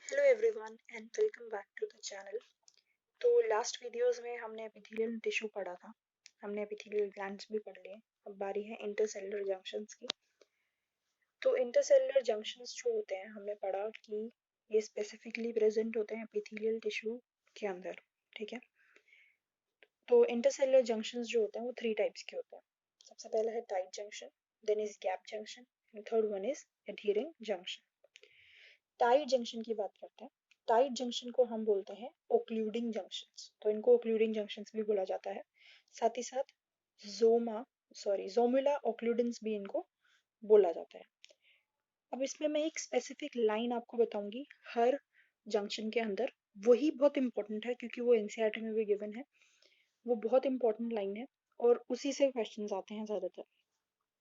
Hello everyone and welcome back to the channel. तो last videos में हमने epithelial tissue पढ़ा था, हमने एपिथेलियल ग्लैंड्स भी पढ़ लिए। अब बारी है इंटरसेलुलर जंक्शंस की। तो इंटरसेलुलर जंक्शंस जो होते हैं हमने पढ़ा कि ये स्पेसिफिकली प्रेजेंट होते हैं एपिथेलियल टिश्यू के अंदर। ठीक है, तो इंटरसेलुलर जंक्शंस जो होते हैं वो थ्री टाइप्स के होते हैं। सबसे पहला है tight junction, then is gap junction and third one is adhering junction. Tight junction की बात करते हैं। टाइट जंक्शन को हम बोलते हैं ओक्लूडिंग जंक्शंस, तो इनको ओक्लूडिंग जंक्शंस भी बोला जाता है। साथ ही साथ जोमुला ओक्लूडेंस भी इनको बोला जाता है। अब इसमें मैं एक स्पेसिफिक लाइन आपको बताऊंगी हर जंक्शन के अंदर। वही बहुत इंपॉर्टेंट है क्योंकि वो एनसीईआरटी में भी गिवन है। वो बहुत इंपॉर्टेंट लाइन है और उसी से क्वेश्चंस आते हैं ज्यादातर।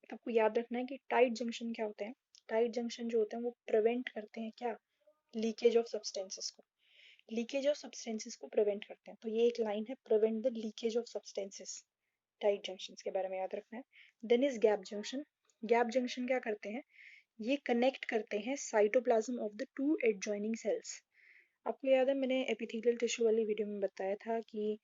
आपको याद रखना है कि टाइट जंक्शन क्या होते हैं। टाइट जंक्शन जो होते हैं वो प्रिवेंट करते हैं क्या, लीकेज ऑफ सब्सटेंसेस को। लीकेज ऑफ सब्सटेंसेस को प्रिवेंट करते हैं। तो ये एक लाइन है, prevent the leakage of substances. Tight junctions के बारे में याद रखना है। Then is gap junction. Gap junction क्या करते हैं, ये कनेक्ट करते हैं cytoplasm of the two adjoining cells. आपको याद है मैंने एपिथेलियल टिश्यू वाली वीडियो में बताया था कि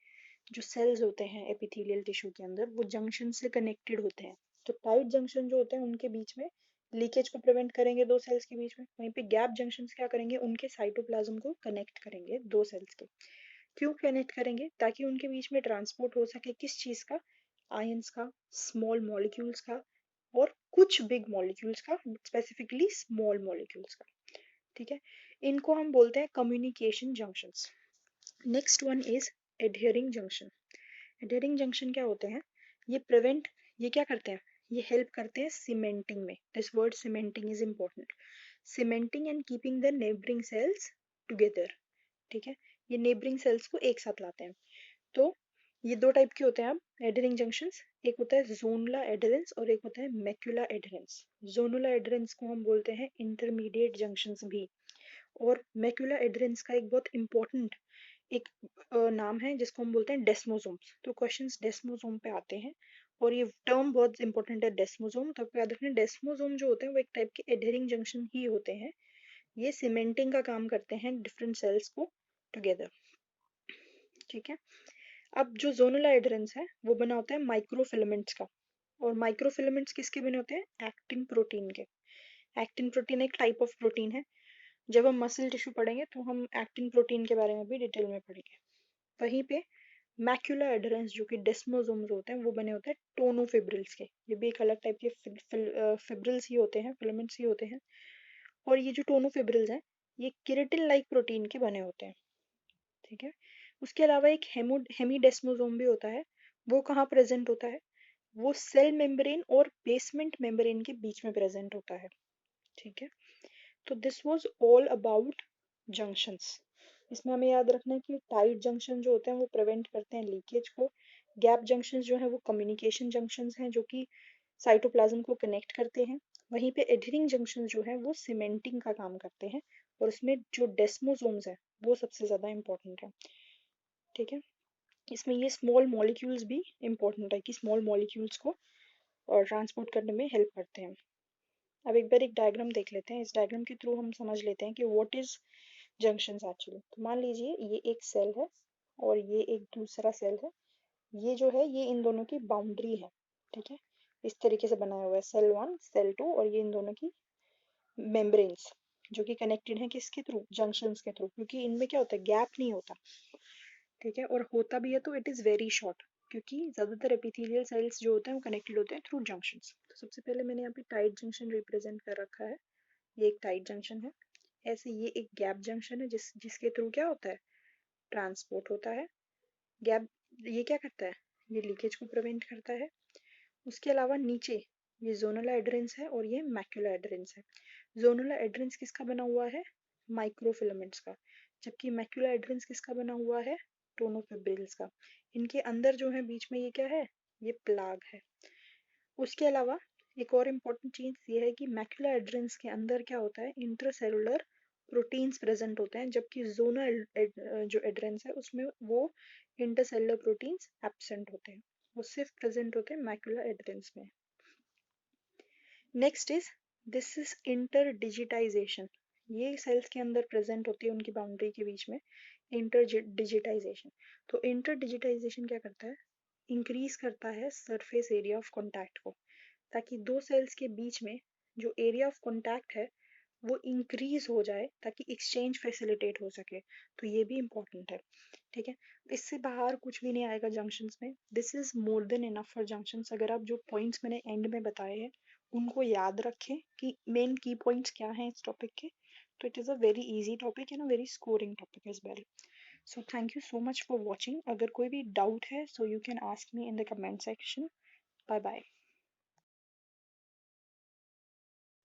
जो सेल्स होते हैं एपिथेलियल टिश्यू के अंदर वो जंक्शन से कनेक्टेड होते हैं। तो टाइट जंक्शन जो होते हैं उनके बीच में लीकेज को प्रिवेंट करेंगे दो सेल्स के बीच में। वहीं पे गैप जंक्शंस क्या करेंगे, उनके साइटोप्लाज्म को कनेक्ट करेंगे दो सेल्स के। क्यों कनेक्ट करेंगे, ताकि उनके बीच में ट्रांसपोर्ट हो सके किस चीज का, आयंस का, स्मॉल मॉलिक्यूल्स का और कुछ बिग मॉलिक्यूल्स का, स्पेसिफिकली स्मॉल मॉलिक्यूल्स का। ठीक है, इनको हम बोलते हैं communication junctions. Next one is adhering junction. Adhering junction क्या होते हैं, ये प्रिवेंट, ये क्या करते हैं, ये हेल्प करते हैं सीमेंटिंग में। This word cementing is important. Cementing and keeping the neighbouring cells together. ठीक है, ये नेबरिंग सेल्स को एक साथ लाते हैं। तो ये दो टाइप के होते हैं अब एडहेरिंग जंक्शंस। एक होता है जोनुला एडहेरेंस और एक होता है मैक्युला एडहेरेंस। जोनुला एडहेरेंस को हम बोलते हैं इंटरमीडिएट जंक्शंस भी। और मैक्युला एडहेरेंस का एक बहुत इंपॉर्टेंट एक नाम है जिसको हम बोलते हैं डेस्मोसोम्स। तो क्वेश्चंस डेस्मोसोम पे आते हैं और ये टर्म बहुत इंपॉर्टेंट है डेस्मोसोम। तो आपको याद रखना है डेस्मोसोम जो होते हैं वो एक टाइप के एडहेरिंग जंक्शन ही होते हैं। ये सीमेंटिंग का काम करते हैं डिफरेंट सेल्स को टुगेदर। ठीक है, अब जो जोनुला एडहेरेंस है वो बना होता है माइक्रोफिलामेंट्स का। और माइक्रोफिलामेंट्स किसके बने होते हैं, एक्टिन प्रोटीन के। एक्टिन प्रोटीन एक टाइप ऑफ प्रोटीन है। जब हम मसल टिश्यू पढ़ेंगे तो हम एक्टिन प्रोटीन के बारे में भी डिटेल में पढ़ेंगे। वहीं पे मैक्युला एडहेरेंस जो कि डेस्मोसोम्स होते हैं वो बने होते हैं टोनोफिब्रिल्स के। ये भी एक अलग टाइप के फिब्रिल्स ही होते हैं, फिलामेंट्स ही होते हैं। और ये जो टोनोफिब्रिल्स हैं ये केराटिन लाइक प्रोटीन के बने होते हैं। ठीक है, उसके अलावा एक हेमीडेस्मोसोम भी होता है। वो कहाँ प्रेजेंट होता है, वो सेल मेम्ब्रेन और बेसमेंट मेम्ब्रेन के बीच में प्रेजेंट होता है। ठीक है, तो this was all about junctions. इसमें हमें याद रखना है कि टाइट जंक्शन जो होते हैं वो प्रिवेंट करते हैं लीकेज को। गैप जंक्शन जो है वो कम्युनिकेशन जंक्शन हैं जो कि साइटोप्लाज्म को कनेक्ट करते हैं। वहीं पे एडहेरिंग जंक्शन जो है वो सीमेंटिंग का काम करते हैं। और उसमें जो डेस्मोसोम्स है वो सबसे ज्यादा इंपॉर्टेंट है। ठीक है, इसमें ये स्मॉल मॉलिक्यूल्स भी इंपॉर्टेंट है कि स्मॉल मॉलिक्यूल्स को और ट्रांसपोर्ट करने में हेल्प करते हैं। अब एक बार एक डायग्राम देख लेते हैं। इस डायग्राम के थ्रू हम समझ लेते हैं कि व्हाट इज जंक्शंस एक्चुअली। तो मान लीजिए ये एक सेल है और ये एक दूसरा सेल है। ये जो है ये इन दोनों की बाउंड्री है। ठीक है, इस तरीके से बनाया हुआ है सेल वन सेल टू, और ये इन दोनों की मेम्ब्रेन्स जो कि कनेक्टेड है किसके थ्रू, जंक्शंस के थ्रू। क्योंकि इनमें क्या होता है, गैप नहीं होता। ठीक है, और होता भी है तो इट इज वेरी शॉर्ट, क्योंकि ज्यादातर एपिथेलियल सेल्स जो होते हैं वो कनेक्टेड होते हैं थ्रू जंक्शंस। तो सबसे पहले मैंने यहाँ पे टाइट जंक्शन रिप्रेजेंट कर रखा है। ये एक टाइट जंक्शन है। ऐसे ये एक गैप जंक्शन है जिसके थ्रू क्या होता है, ट्रांसपोर्ट होता है। गैप ये क्या करता है, ये लीकेज को प्रिवेंट करता है। उसके अलावा नीचे ये जोनुला एडहेरेंस है और ये मैक्युला एडहेरेंस है। जोनुला एडहेरेंस किसका बना हुआ है, माइक्रोफिलामेंट्स का। जबकि मैक्युला एडहेरेंस किसका बना हुआ है, टोनोफिब्रिल्स का। इनके अंदर जो है बीच में ये क्या है, ये प्लाग है। उसके अलावा एक और इम्पोर्टेंट चीज ये है कि मैक्युला एडहेरेंस के अंदर क्या होता है, इंट्रासेलुलर प्रोटीन्स प्रेजेंट होते हैं। जबकि जोनल जो एडहेरेंस है उसमें वो इंटरसेलुलर प्रोटीन्स एब्सेंट होते हैं। वो सिर्फ प्रेजेंट होते हैं मैक्युला एडहेरेंस में। Next is this is interdigitization. ये सेल्स के अंदर प्रेजेंट होती है उनकी बाउंड्री के बीच में इंटर डिजिटाइजेशन। तो इंटर डिजिटाइजेशन क्या करता है, इंक्रीज करता है सरफेस एरिया ऑफ कॉन्टैक्ट को, ताकि दो सेल्स के बीच में जो एरिया ऑफ कॉन्टैक्ट है वो इंक्रीज हो जाए ताकि एक्सचेंज फैसिलिटेट हो सके। तो ये भी इम्पोर्टेंट है, ठीक है। इससे बाहर कुछ भी नहीं आएगा जंक्शंस में। This is more than enough for junctions. अगर आप जो पॉइंट्स मैंने एंड में बताए हैं उनको याद रखें कि मेन की पॉइंट्स क्या हैं इस टॉपिक के, तो it is a very easy topic and a very scoring topic as well. So thank you so much for watching. अगर कोई भी डाउट है so you can ask me in the comment section. Bye bye.